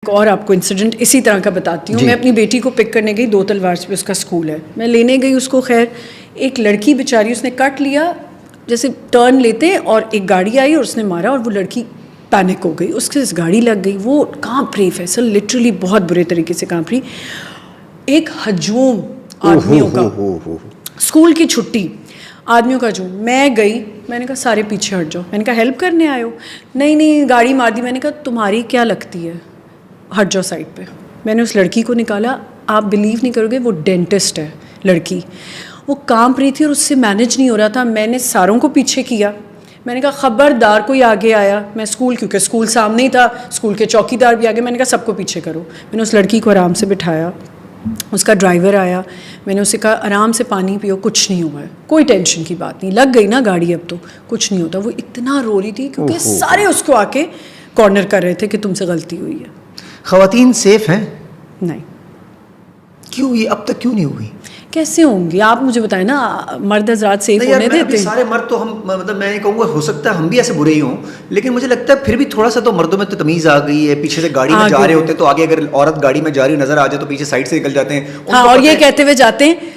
एक और आपको इंसिडेंट इसी तरह का बताती हूँ। मैं अपनी बेटी को पिक करने गई, 2 तलवार पे उसका स्कूल है, मैं लेने गई उसको। खैर एक लड़की बेचारी, उसने कट लिया, जैसे टर्न लेते और एक गाड़ी आई और उसने मारा और वो लड़की पैनिक हो गई, उसके गाड़ी लग गई, वो कांप रही फैसल, लिटरली बहुत बुरे तरीके से कांप रही। एक हजूम आदमियों का, स्कूल की छुट्टी, आदमियों का हजूम। मैं गई, मैंने कहा सारे पीछे हट जाओ, मैंने कहा हेल्प करने आए हो? नहीं गाड़ी मार दी। मैंने कहा तुम्हारी क्या लगती है, हट जाओ साइड पे। मैंने उस लड़की को निकाला, आप बिलीव नहीं करोगे, वो डेंटिस्ट है लड़की, वो कांप रही थी और उससे मैनेज नहीं हो रहा था। मैंने सारों को पीछे किया, मैंने कहा खबरदार कोई आगे आया, मैं स्कूल, क्योंकि स्कूल सामने ही था, स्कूल के चौकीदार भी आगे, मैंने कहा सबको पीछे करो। मैंने उस लड़की को आराम से बिठाया, उसका ड्राइवर आया, मैंने उसे कहा आराम से पानी पियो, कुछ नहीं हुआ है, कोई टेंशन की बात नहीं, लग गई ना गाड़ी, अब तो कुछ नहीं होता। वो इतना रो रही थी क्योंकि सारे उसको आके कॉर्नर कर रहे थे कि तुमसे गलती हुई है। ख़वातीन सेफ हैं? नहीं। क्यों, ये अब तक क्यों नहीं हुई? कैसे होंगी आप मुझे बताएं ना, मर्द हजरात सेफ होने देते हैं? सारे मर्द तो हम, मतलब मैं नहीं कहूँगा, हो सकता है हम भी ऐसे बुरे ही हों, लेकिन मुझे लगता है फिर भी थोड़ा सा तो मर्दों में तो तमीज़ आ गई है। पीछे से गाड़ी में जा रहे होते हैं तो आगे अगर औरत गाड़ी में जा रही नजर आ जाए तो पीछे साइड से निकल जाते हैं। हाँ, और ये कहते हुए जाते हैं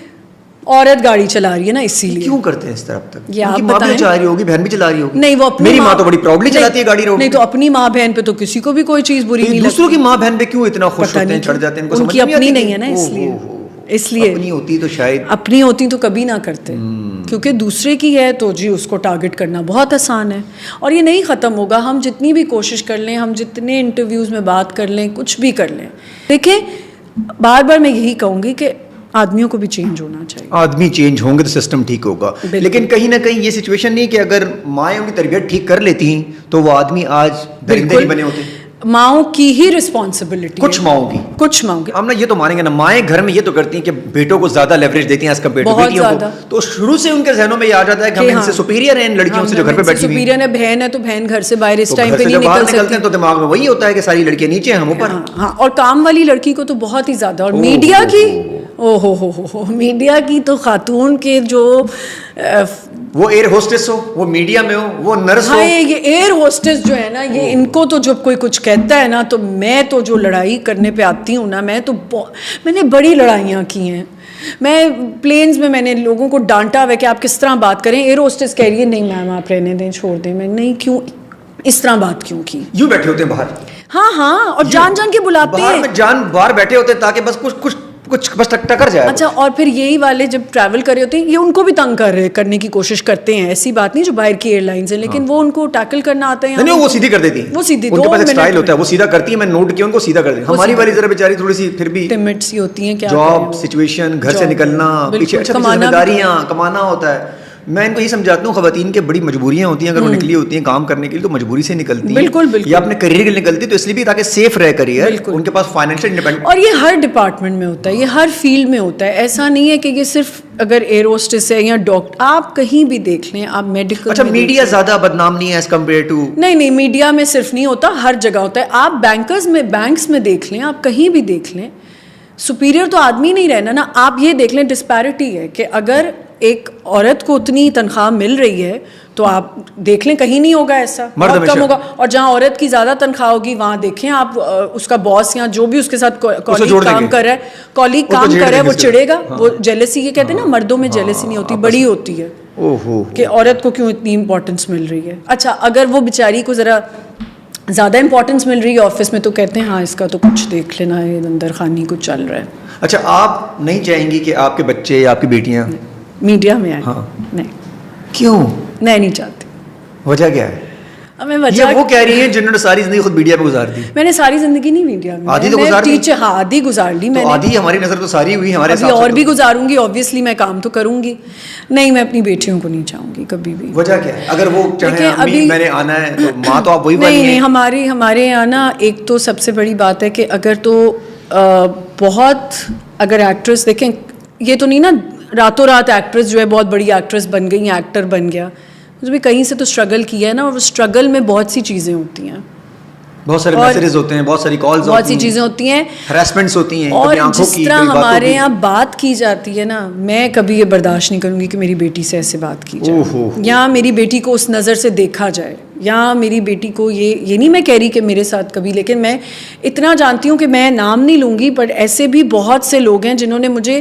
औरत गाड़ी चला रही है ना, इसीलिए। क्यों करते हैं इस तरफ तक? ये आप माँ भी चला रही होगी, बहन भी चला रही होगी। नहीं, वो अपनी मेरी माँ तो बड़ी प्राउडली चलाती है गाड़ी रोड। नहीं तो अपनी माँ बहन पे तो किसी को भी कोई चीज़ बुरी नहीं लगती। दूसरों की माँ बहन पे क्यों इतना खुश होते हैं, चढ़ जाते हैं? उनकी अपनी नहीं है ना, इसलिए अपनी होती तो शायद, अपनी होती तो कभी ना करते, क्योंकि दूसरे की है तो जी उसको टारगेट करना बहुत आसान है और ये नहीं ख़त्म होगा। हम जितनी भी कोशिश कर लें, हम जितने इंटरव्यूज़ में बात कर लें, कुछ भी कर लें, देखिए बार बार मैं यही कहूँगी कि आदमियों को भी चेंज होना चाहिए। आदमी चेंज होंगे तो सिस्टम ठीक होगा। लेकिन कहीं ना कहीं ये सिचुएशन नहीं कि अगर माएँ उनकी तरबियत ठीक कर लेती तो वो आदमी आज दरिंदे नहीं बने होते। माओं की ही रिस्पॉन्सिबिलिटी, कुछ माओं की हम ना ये तो मानेंगे ना, माएँ घर में ये तो करती हैं कि बेटों को ज्यादा लेवरेज देती हैं एज कम्पेयर टू बेटियों को, तो शुरू से उनके जहनों में ये आ जाता है कि हम इनसे सुपीरियर हैं इन लड़कियों से जो घर पे बैठी हुई हैं। सुपीरियर है, बहन है तो बहन घर से बाहर इस टाइम पे नहीं निकल सकती, तो दिमाग में वही होता है कि सारी लड़कियां नीचे हैं, हम ऊपर। हाँ, और काम वाली लड़की को तो बहुत ही ज्यादा, और मीडिया की हो मीडिया की तो खातून के जो वो एयर होस्टेस हो, वो मीडिया में हो, वो नर्स हो। ये एयर होस्टेस जो है ना, ये इनको तो जब कोई कुछ कहता है ना, तो मैं तो जो लड़ाई करने पे आती हूँ ना, मैंने बड़ी लड़ाइयाँ की हैं। मैं प्लेन्स में मैंने लोगों को डांटा हुआ कि आप किस तरह बात करें। एयर होस्टेस कह रही है नहीं मैम आप रहने दें, छोड़ दें। मैं नहीं, क्यों इस तरह बात क्यों की? यूँ बैठे होते हैं बाहर, हाँ, और जान के बुलाते हैं, बाहर बैठे होते हैं ताकि बस कुछ बस टक्कर जाए। अच्छा, और फिर यही वाले जब ट्रैवल कर रहे होते हैं, ये उनको भी तंग करने की कोशिश करते हैं। ऐसी बात नहीं जो बाहर की एयरलाइंस हैं, लेकिन वो उनको टैकल करना आता है। नहीं, वो सीधी कर देती है, वो सीधी, उनके पास एक स्टाइल होता है, वो सीधा करती है। मैं नोट किया, उनको सीधा कर देती। हमारी वाली जरा बेचारी थोड़ी सी फिर भी टिमिड सी होती है। क्या जॉब सिचुएशन, घर से निकलना, पीछे जिम्मेदारियां, कमाना होता है। मैं इनको ये समझाता हूँ, खवातीन के बड़ी मजबूरियां होती हैं, अगर वो निकली होती हैं काम करने के लिए तो मजबूरी से निकलती हैं। बिल्कुल। या अपने करियर के लिए निकलती तो इसलिए भी ताकि सेफ रहे करियर, उनके पास फाइनेंशियल इंडिपेंडेंस। और ये हर डिपार्टमेंट में होता है, ये हर फील्ड में होता है। ऐसा नहीं है कि ये सिर्फ अगर एयर होस्टेस है या डॉक्टर, आप कहीं भी देख लें, आप मेडिकल। अच्छा, मीडिया ज्यादा बदनाम नहीं है एज कम्पेयर टू? नहीं, मीडिया में सिर्फ नहीं होता, हर जगह होता है। आप बैंक्स में देख लें, आप कहीं भी देख लें, सुपीरियर तो आदमी नहीं रहना ना। आप ये देख लें, डिस्पैरिटी है कि अगर एक औरत को उतनी तनख्वाह मिल रही है तो आप देख लें कहीं नहीं होगा ऐसा, बहुत कम होगा। और जहाँ औरत की ज़्यादा तनख्वाह होगी वहाँ देखें आप, उसका बॉस या जो भी उसके साथ कॉलीग काम कर रहा है वो चिढ़ेगा। वो जेलसी, ये कहते हैं ना, मर्दों में जेलसी नहीं होती, बड़ी होती है कि औरत को क्यों इतनी इंपॉर्टेंस मिल रही है। अच्छा, अगर वो बेचारी को ज़रा ज़्यादा इंपॉर्टेंस मिल रही है ऑफिस में तो कहते हैं हाँ इसका तो कुछ देख लेना है, अंदर खानी कुछ चल रहा है। अच्छा, आप नहीं चाहेंगी कि आपके बच्चे या आपकी बेटियाँ मीडिया में आए? हाँ। नहीं। क्यों नहीं चाहती? वजह क्या है? मैं वजह वो कह रही है जिन्होंने सारी जिंदगी खुद मीडिया में गुजार दी। मैंने सारी जिंदगी नहीं मीडिया में, आधी तो गुजार दी। हाँ, आधी गुजार ली मैंने। आधी हमारी नजर तो सारी हुई, हमारे साथ और भी गुजारूंगी, ऑब्वियसली मैं काम तो करूंगी। नहीं, मैं अपनी बेटियों को नहीं चाहूंगी कभी भी। वजह क्या है? अगर वो चाहे अभी मैंने आना है तो माँ तो आप वही वाली नहीं, हमारे यहाँ ना एक तो सबसे बड़ी बात है कि अगर तो बहुत, अगर एक्ट्रेस देखें, ये तो नहीं ना रातों रात एक्ट्रेस जो है बहुत बड़ी एक्ट्रेस बन गई, एक्टर बन गया, उसने भी कहीं से तो स्ट्रगल किया है ना, और स्ट्रगल में बहुत सी चीज़ें होती हैं। बहुत सारे मैसेजेस होते हैं, बहुत सारी कॉल्स, बहुत सी चीज़ें होती हैं, हरासमेंट्स होती हैं, और जिस तरह हमारे यहाँ बात की जाती है ना, मैं कभी ये बर्दाश्त नहीं करूँगी कि मेरी बेटी से ऐसे बात की जाए, या मेरी बेटी को उस नज़र से देखा जाए, या मेरी बेटी को ये नहीं मैं कह रही कि मेरे साथ कभी, लेकिन मैं इतना जानती हूँ कि मैं नाम नहीं लूँगी, बट ऐसे भी बहुत से लोग हैं जिन्होंने मुझे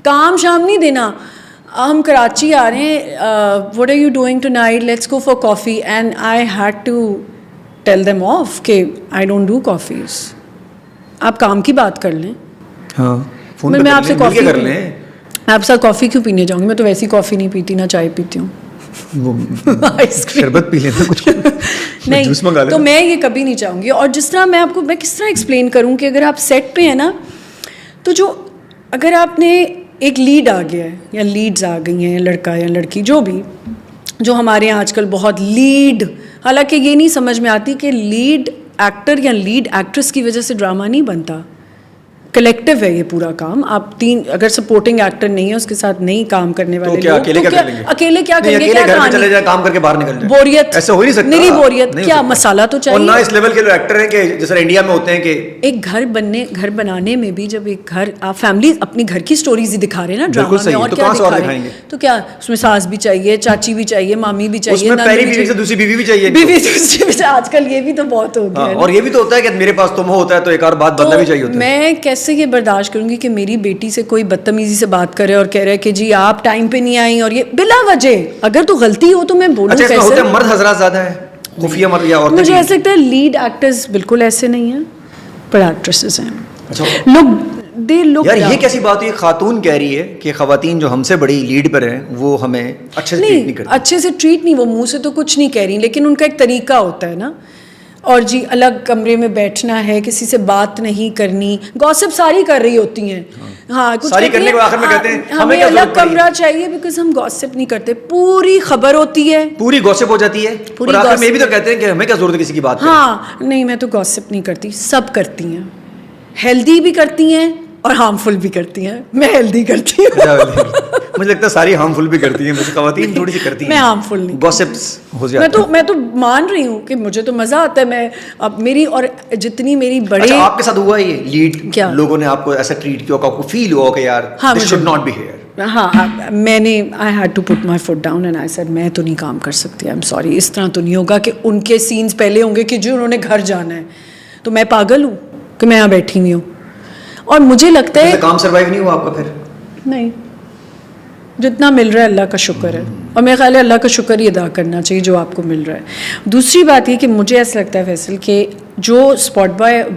काम शाम नहीं देना, हम कराची आ रहे हैं, what are you doing tonight, let's go for coffee, and I had to tell them off कि आई डोंट डू कॉफ़ीज़, आप काम की बात कर लें। हाँ, फोन मैं आपसे कॉफ़ी कर लें, मैं आपके साथ कॉफ़ी क्यों पीने जाऊँगी, मैं तो वैसी कॉफ़ी नहीं पीती, ना चाय पीती हूँ, शरबत पी लेना कुछ नहीं, जूस मंगा लेना। तो मैं ये कभी नहीं चाहूँगी। और जिस तरह मैं किस तरह एक्सप्लेन करूँ कि अगर आप सेट पे हैं ना, तो जो अगर आपने एक लीड आ गया है या लीड्स आ गई हैं, लड़का या लड़की जो भी, जो हमारे यहाँ आजकल बहुत लीड, हालांकि ये नहीं समझ में आती कि लीड एक्टर या लीड एक्ट्रेस की वजह से ड्रामा नहीं बनता, कलेक्टिव है ये पूरा काम। आप तीन अगर सपोर्टिंग एक्टर नहीं है, उसके साथ नहीं काम करने वाले तो क्या लोग, अकेले तो क्या करेंगे? अकेले क्या करेंगे? क्या घर में चले जाए, काम करके बाहर निकल जाए, बोरियत ऐसा हो नहीं सकता। नहीं बोरियत क्या, मसाला तो चाहिए। और ना इस लेवल के लोग एक्टर हैं कि जैसे इंडिया में होते हैं कि एक घर बनाने में भी, जब एक घर आप फैमिली अपनी घर की स्टोरीज ही दिखा रहे हैं ना ड्रामा में, और क्या दिखा रहे हैं, तो क्या उसमें सास भी चाहिए, चाची भी चाहिए, मामी भी चाहिए, पहली बीवी से दूसरी बीवी भी चाहिए, बीवी दूसरी भी, आजकल ये भी तो बहुत हो गया। और ये भी तो होता है कि मेरे पास तुम होता है तो एक और बात बदला भी चाहिए होता है। मैं कैसे ये बर्दाश्त करूंगी कि मेरी बेटी से कोई बदतमीजी से बात करे और कह रहा है कि जी आप टाइम पे नहीं आई, और ये बिला वजह, अगर तो गलती हो तो मैं बोलूं कैसे? अच्छा, होता है मर्द हजरात ज्यादा है, खुफिया मर्द या औरतें? मुझे ऐसा लगता है लीड एक्टर्स बिल्कुल ऐसे नहीं हैं, पर एक्ट्रेसेस हैं। अच्छा, लोग यार ये कैसी बात हुई? खातून कह रही है कि खवातीन जो हमसे बड़ी लीड पर हैं वो हमें अच्छे से ट्रीट नहीं करती। अच्छे से ट्रीट नहीं, वो मुंह से तो कुछ नहीं कह रही, लेकिन उनका एक तरीका होता है ना, और जी अलग कमरे में बैठना है, किसी से बात नहीं करनी, गॉसिप सारी कर रही होती हैं। हाँ, कुछ सारी करने के आखिर में कहते हैं हमें अलग कमरा चाहिए, बिकॉज हम गॉसिप नहीं करते, पूरी खबर होती है, पूरी गॉसिप हो जाती है, और आखिर में भी तो कहते हैं कि हमें क्या जरूरत है किसी की बात। हाँ नहीं, मैं तो गॉसिप नहीं करती, सब करती हैं, हेल्दी भी करती हैं और हार्मफुल भी करती हैं। मैं हेल्दी करती हूँ। मुझे लगता है सारी हार्मफुल भी करती हैं, मुझे खवातीन थोड़ी सी करती हैं। मैं हार्मफुल नहीं, गॉसिप्स हो जाती है। मैं तो मान रही हूँ कि मुझे तो मजा आता है, मैं अब मेरी और जितनी मेरी बड़े। अच्छा, आपके साथ हुआ ये लीड क्या लोगों ने आपको ऐसा ट्रीट किया, आपको फील हुआ कि यार this should not be here? हाँ, मैंने I had to put my foot down and I said मैं तो नहीं काम कर सकती, आई एम सॉरी, इस तरह तो नहीं होगा कि उनके सीन्स पहले होंगे कि जो उन्होंने घर जाना है, तो मैं पागल हूँ कि मैं यहाँ बैठी हुई हूँ। और मुझे लगता है काम सर्वाइव नहीं हुआ आपका फिर? नहीं, जितना मिल रहा है अल्लाह का शुक्र है, और मेरे ख्याल है अल्लाह का शुक्र ही अदा करना चाहिए जो आपको मिल रहा है। दूसरी बात ये कि मुझे ऐसा लगता है फैसल कि जो स्पॉट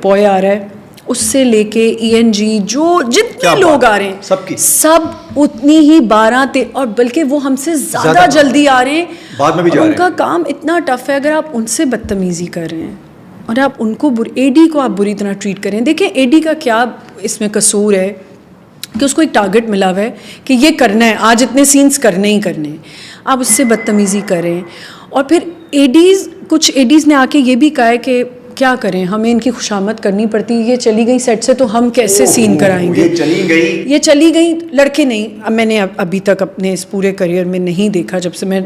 बॉय आ रहा है उससे लेके ENG जो जितने लोग आ रहे हैं सब उतनी ही 12 और बल्कि वो हमसे ज़्यादा जल्दी आ रहे हैं, बाद में भी जा रहे हैं। उनका काम इतना टफ है, अगर आप उनसे बदतमीज़ी कर रहे हैं और आप उनको AD को आप बुरी तरह ट्रीट करें। देखिए AD का क्या इसमें कसूर है कि उसको एक टारगेट मिला हुआ है कि ये करना है, आज इतने सीन्स करने ही करने हैं, आप उससे बदतमीज़ी करें। और फिर कुछ एडीज़ ने आके ये भी कहा है कि क्या करें, हमें इनकी खुशामद करनी पड़ती है, ये चली गई सेट से तो हम कैसे सीन कराएंगे। ये चली गई लड़के नहीं, अब मैंने अभी तक अपने इस पूरे करियर में नहीं देखा जब से मैं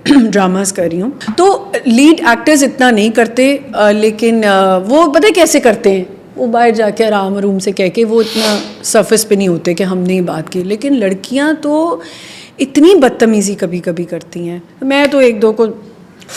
ड्रामास कर रही हूँ, तो लीड एक्टर्स इतना नहीं करते, लेकिन वो पता है कैसे करते हैं, वो बाहर जाके आराम रूम से कह के, वो इतना सरफेस पे नहीं होते कि हमने ही बात की। लेकिन लड़कियां तो इतनी बदतमीज़ी कभी कभी करती हैं। मैं तो एक दो को